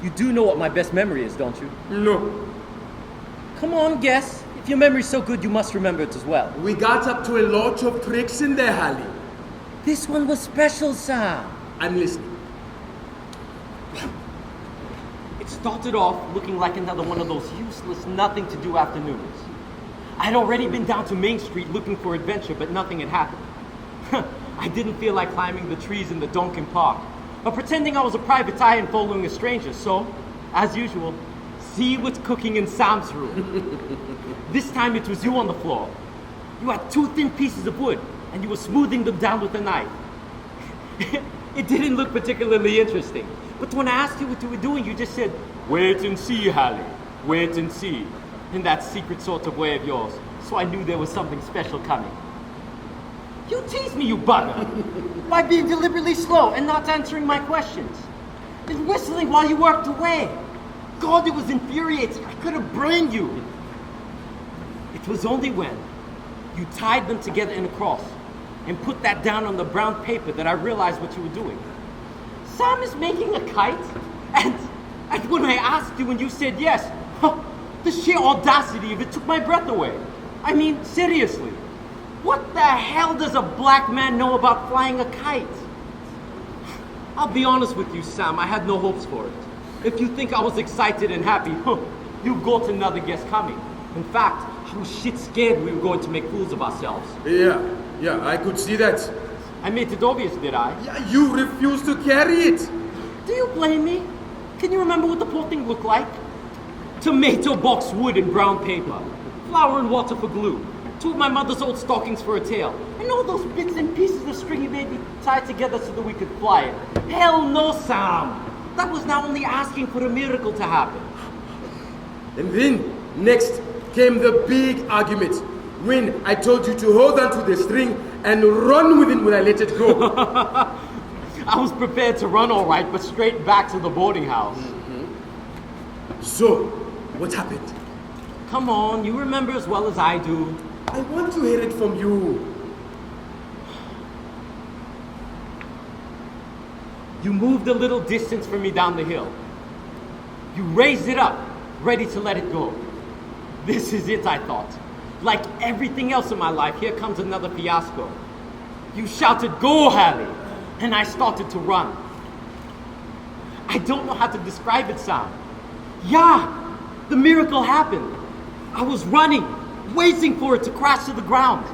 You do know what my best memory is, don't you? No. Come on, guess. If your memory's so good, you must remember it as well. We got up to a lot of tricks in there, Hallie. This one was special, Sam. I'm listening. It started off looking like another one of those useless, nothing-to-do afternoons. I had already been down to Main Street looking for adventure, but nothing had happened. I didn't feel like climbing the trees in the Donkin Park, or pretending I was a private eye and following a stranger, so, as usual, see what's cooking in Sam's room. This time it was you on the floor. You had 2 thin pieces of wood, and you were smoothing them down with a knife. It didn't look particularly interesting, but when I asked you what you were doing, you just said, "Wait and see, Hallie, wait and see," in that secret sort of way of yours, so I knew there was something special coming. You teased me, you bugger, by being deliberately slow and not answering my questions, and whistling while you worked away. God, it was infuriating. I could have brained you. It was only when you tied them together in a cross and put that down on the brown paper that I realized what you were doing. Sam is making a kite? And when I asked you and you said yes, the sheer audacity of it took my breath away. I mean, seriously, what the hell does a black man know about flying a kite? I'll be honest with you, Sam, I had no hopes for it. If you think I was excited and happy, you got another guess coming. In fact, I was shit scared we were going to make fools of ourselves. Yeah, I could see that. I made it obvious, did I? Yeah, you refused to carry it. Do you blame me? Can you remember what the poor thing looked like? Tomato box wood and brown paper, flour and water for glue, 2 of my mother's old stockings for a tail, and all those bits and pieces of string you made me tie together so that we could fly it. Hell no, Sam! That was now only asking for a miracle to happen. And then, next came the big argument, when I told you to hold on to the string and run with it when I let it go. I was prepared to run all right, but straight back to the boarding house. Mm-hmm. So, what happened? Come on, you remember as well as I do. I want to hear it from you. You moved a little distance from me down the hill. You raised it up, ready to let it go. This is it, I thought. Like everything else in my life, here comes another fiasco. You shouted, "Go, Hallie!" And I started to run. I don't know how to describe it, Sam. Yeah, the miracle happened. I was running, waiting for it to crash to the ground.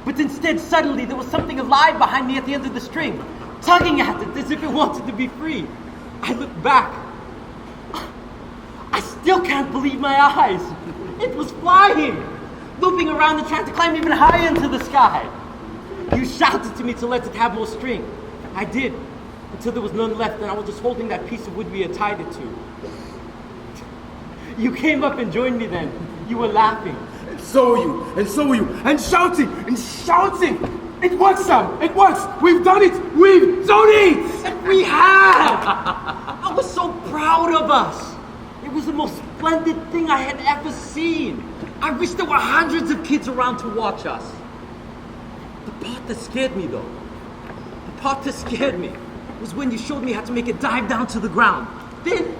But instead, suddenly, there was something alive behind me at the end of the string, tugging at it as if it wanted to be free. I looked back. I still can't believe my eyes. It was flying, looping around and trying to climb even higher into the sky. You shouted to me to let it have more string. I did, until there was none left and I was just holding that piece of wood we had tied it to. You came up and joined me then. You were laughing. And so were you, and shouting, It works, Sam, it works! We've done it! We've done it! And we had! I was so proud of us. It was the most splendid thing I had ever seen. I wish there were hundreds of kids around to watch us. The part that scared me, though, was when you showed me how to make it dive down to the ground. Then,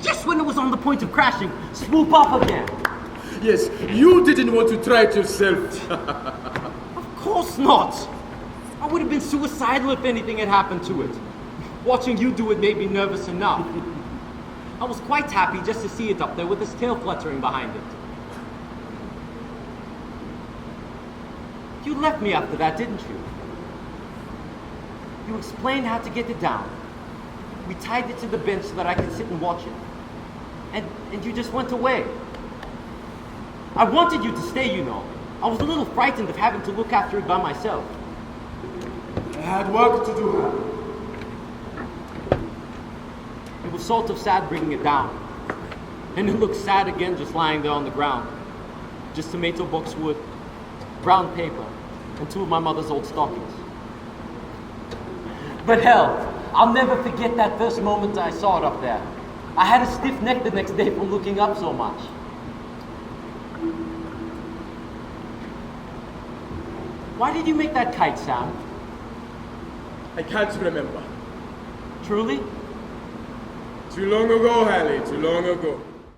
just when it was on the point of crashing, swoop up again. Yes, you didn't want to try it yourself. Of course not. I would have been suicidal if anything had happened to it. Watching you do it made me nervous enough. I was quite happy just to see it up there with its tail fluttering behind it. You left me after that, didn't you? You explained how to get it down. We tied it to the bench so that I could sit and watch it. And you just went away. I wanted you to stay, you know. I was a little frightened of having to look after it by myself. I had work to do, Harry. It was sort of sad bringing it down. And it looked sad again just lying there on the ground. Just tomato box wood, brown paper, and 2 of my mother's old stockings. But hell, I'll never forget that first moment I saw it up there. I had a stiff neck the next day from looking up so much. Why did you make that kite, Sam? I can't remember. Truly? Too long ago, Hallie, too long ago.